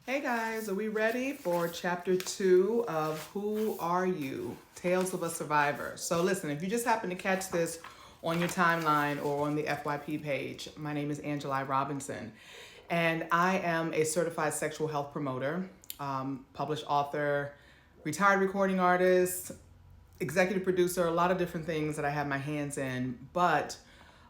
Hey guys, are we ready for chapter 2 of Who Are You? Tales of a Survivor. So listen, if you just happen to catch this on your timeline or on the FYP page, my name is Angela Robinson, and I am a certified sexual health promoter, published author, retired recording artist, executive producer, a lot of different things that I have my hands in, but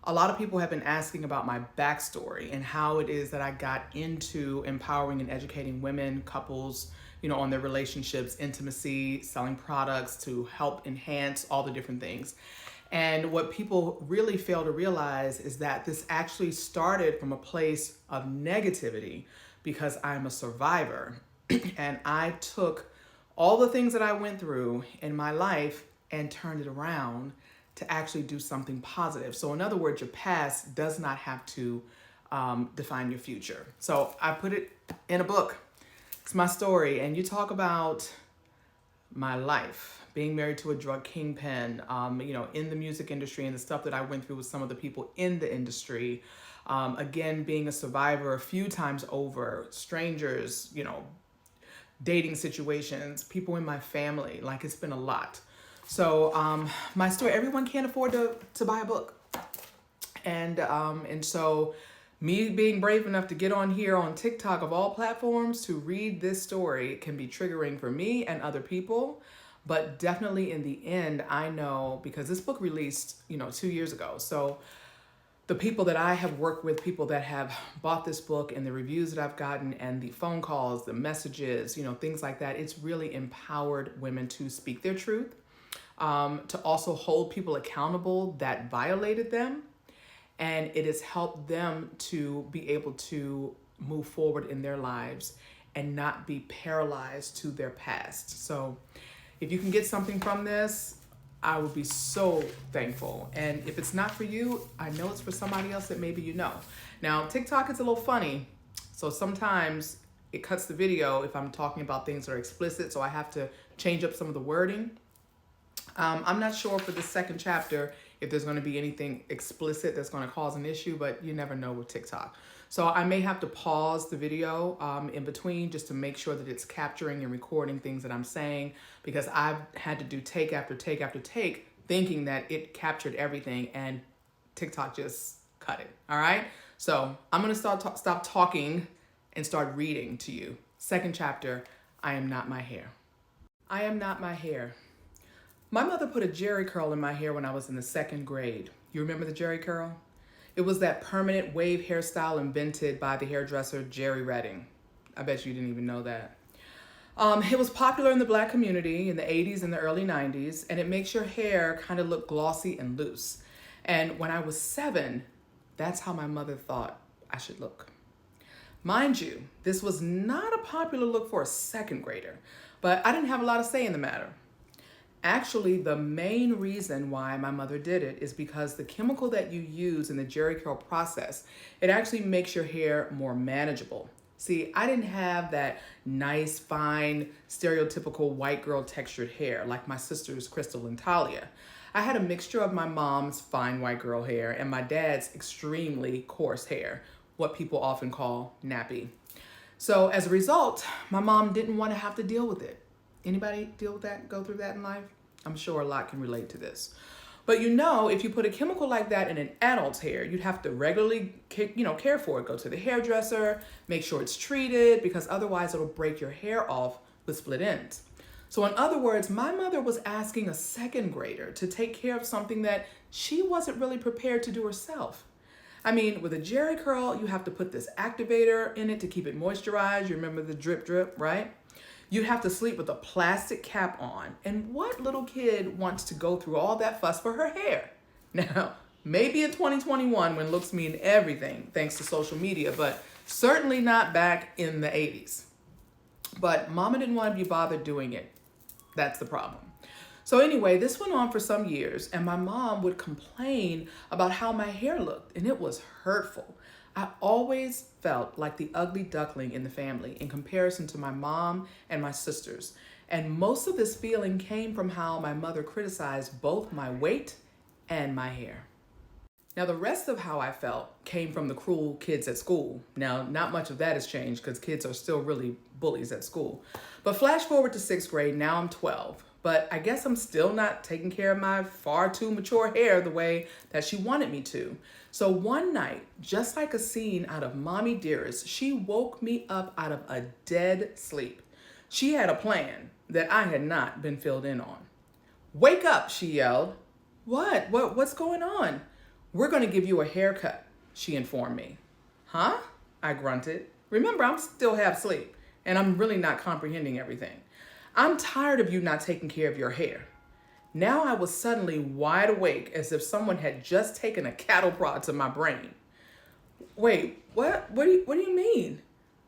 a lot of people have been asking about my backstory and how it is that I got into empowering and educating women, couples, on their relationships, intimacy, selling products to help enhance all the different things. And what people really fail to realize is that this actually started from a place of negativity because I'm a survivor. And I took all the things that I went through in my life and turned it around to actually do something positive. So in other words, your past does not have to define your future. So I put it in a book. It's my story. And you talk about my life, being married to a drug kingpin, in the music industry and the stuff that I went through with some of the people in the industry. Again, being a survivor a few times over, strangers, dating situations, people in my family, like it's been a lot. So my story, everyone can't afford to buy a book. And so me being brave enough to get on here on TikTok of all platforms to read this story can be triggering for me and other people. But definitely in the end, I know because this book released, 2 years ago. So the people that I have worked with, people that have bought this book and the reviews that I've gotten and the phone calls, the messages, things like that, it's really empowered women to speak their truth, to also hold people accountable that violated them. And it has helped them to be able to move forward in their lives and not be paralyzed to their past. So if you can get something from this, I would be so thankful. And if it's not for you, I know it's for somebody else that maybe you know. Now, TikTok is a little funny. So sometimes it cuts the video if I'm talking about things that are explicit. So I have to change up some of the wording. I'm not sure for the second chapter if there's going to be anything explicit that's going to cause an issue, but you never know with TikTok. So I may have to pause the video in between just to make sure that it's capturing and recording things that I'm saying, because I've had to do take after take after take thinking that it captured everything and TikTok just cut it. All right. So I'm going to stop talking and start reading to you. Second chapter, I am not my hair. I am not my hair. My mother put a Jerry curl in my hair when I was in the second grade. You remember the Jerry curl? It was that permanent wave hairstyle invented by the hairdresser Jerry Redding. I bet you didn't even know that. It was popular in the Black community in the 80s and the early 90s, and it makes your hair kind of look glossy and loose. And when I was 7, that's how my mother thought I should look. Mind you, this was not a popular look for a second grader, but I didn't have a lot of say in the matter. Actually, the main reason why my mother did it is because the chemical that you use in the Jerry curl process, it actually makes your hair more manageable. See, I didn't have that nice, fine, stereotypical white girl textured hair like my sisters, Crystal and Talia. I had a mixture of my mom's fine white girl hair and my dad's extremely coarse hair, what people often call nappy. So as a result, my mom didn't want to have to deal with it. Anybody deal with that, go through that in life? I'm sure a lot can relate to this. But if you put a chemical like that in an adult's hair, you'd have to regularly, care for it. Go to the hairdresser, make sure it's treated, because otherwise it'll break your hair off with split ends. So in other words, my mother was asking a second grader to take care of something that she wasn't really prepared to do herself. I mean, with a Jerry curl, you have to put this activator in it to keep it moisturized. You remember the drip drip, right? You'd have to sleep with a plastic cap on. And what little kid wants to go through all that fuss for her hair? Now, maybe in 2021 when looks mean everything thanks to social media, but certainly not back in the 80s. But mama didn't want to be bothered doing it. That's the problem. So anyway, this went on for some years, and my mom would complain about how my hair looked, and it was hurtful. I always felt like the ugly duckling in the family in comparison to my mom and my sisters. And most of this feeling came from how my mother criticized both my weight and my hair. Now, the rest of how I felt came from the cruel kids at school. Now, not much of that has changed because kids are still really bullies at school. But flash forward to sixth grade, now I'm 12. But I guess I'm still not taking care of my far too mature hair the way that she wanted me to. So one night, just like a scene out of Mommy Dearest, she woke me up out of a dead sleep. She had a plan that I had not been filled in on. "Wake up," she yelled. What's going on?" "We're going to give you a haircut," she informed me. "Huh?" I grunted. Remember, I'm still half asleep, and I'm really not comprehending everything. "I'm tired of you not taking care of your hair." Now I was suddenly wide awake as if someone had just taken a cattle prod to my brain. "Wait, what? What do you mean?"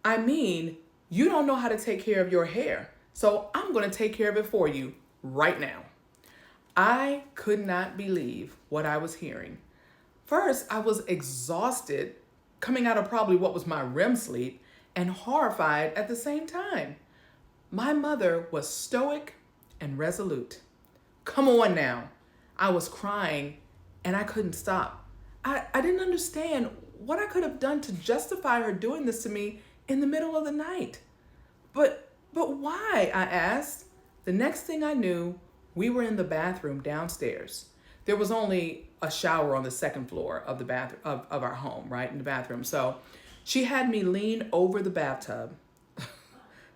"I mean, you don't know how to take care of your hair, so I'm going to take care of it for you right now." I could not believe what I was hearing. First, I was exhausted, coming out of probably what was my REM sleep, and horrified at the same time. My mother was stoic and resolute. "Come on now." I was crying and I couldn't stop. I didn't understand what I could have done to justify her doing this to me in the middle of the night. But why?" I asked. The next thing I knew, we were in the bathroom downstairs. There was only a shower on the second floor of the bathroom of our home, right, in the bathroom. So she had me lean over the bathtub.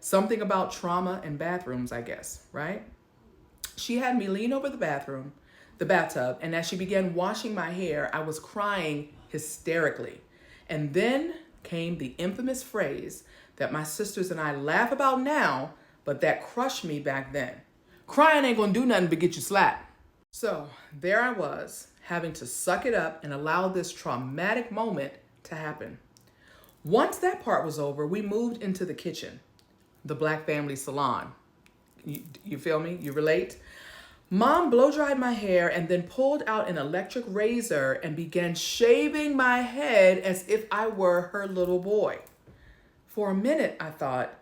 Something about trauma and bathrooms, I guess, right? She had me lean over the bathtub, and as she began washing my hair, I was crying hysterically. And then came the infamous phrase that my sisters and I laugh about now, but that crushed me back then. "Crying ain't gonna do nothing but get you slapped." So there I was, having to suck it up and allow this traumatic moment to happen. Once that part was over, we moved into the kitchen, the Black family salon. You feel me? You relate? Mom blow dried my hair and then pulled out an electric razor and began shaving my head as if I were her little boy. For a minute, I thought,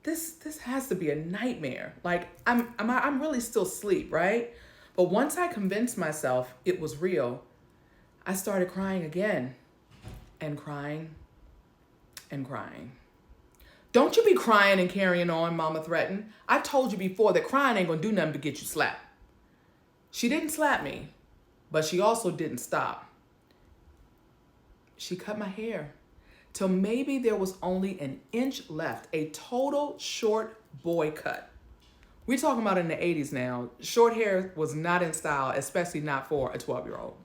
this has to be a nightmare. Like, I'm really still asleep, right? But once I convinced myself it was real, I started crying again, and crying and crying. "Don't you be crying and carrying on," Mama threatened. "I told you before that crying ain't gonna do nothing but get you slapped." She didn't slap me, but she also didn't stop. She cut my hair till maybe there was only an inch left, a total short boy cut. We're talking about in the 80s now. Short hair was not in style, especially not for a 12-year-old.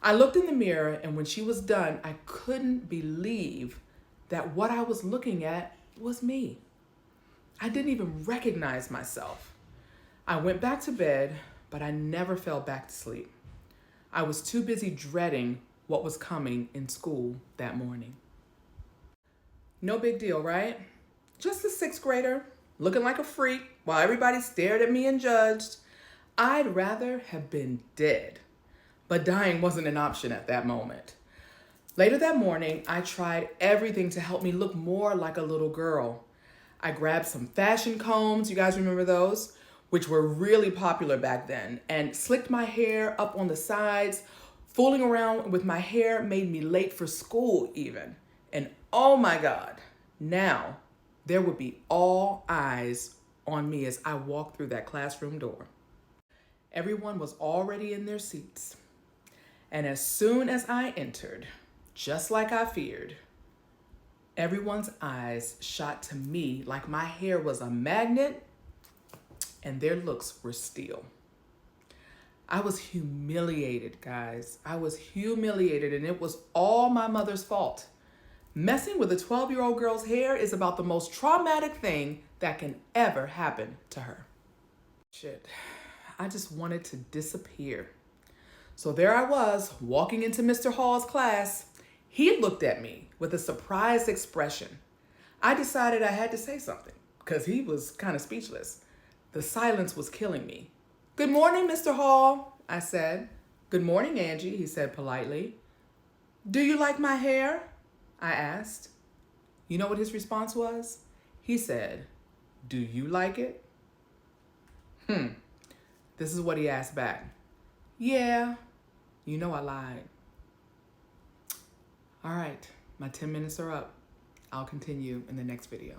I looked in the mirror, and when she was done, I couldn't believe that what I was looking at was me. I didn't even recognize myself. I went back to bed, but I never fell back to sleep. I was too busy dreading what was coming in school that morning. No big deal, right? Just a sixth grader, looking like a freak while everybody stared at me and judged. I'd rather have been dead, but dying wasn't an option at that moment. Later that morning, I tried everything to help me look more like a little girl. I grabbed some fashion combs, you guys remember those? Which were really popular back then, and slicked my hair up on the sides. Fooling around with my hair made me late for school even. And oh my God, now there would be all eyes on me as I walked through that classroom door. Everyone was already in their seats. And as soon as I entered, just like I feared, everyone's eyes shot to me like my hair was a magnet and their looks were steel. I was humiliated, guys. I was humiliated, and it was all my mother's fault. Messing with a 12-year-old girl's hair is about the most traumatic thing that can ever happen to her. Shit, I just wanted to disappear. So there I was, walking into Mr. Hall's class. He looked at me with a surprised expression. I decided I had to say something because he was kind of speechless. The silence was killing me. "Good morning, Mr. Hall," I said. "Good morning, Angie," he said politely. "Do you like my hair?" I asked. You know what his response was? He said, "Do you like it?" This is what he asked back. "Yeah." You know I lied. All right, my 10 minutes are up. I'll continue in the next video.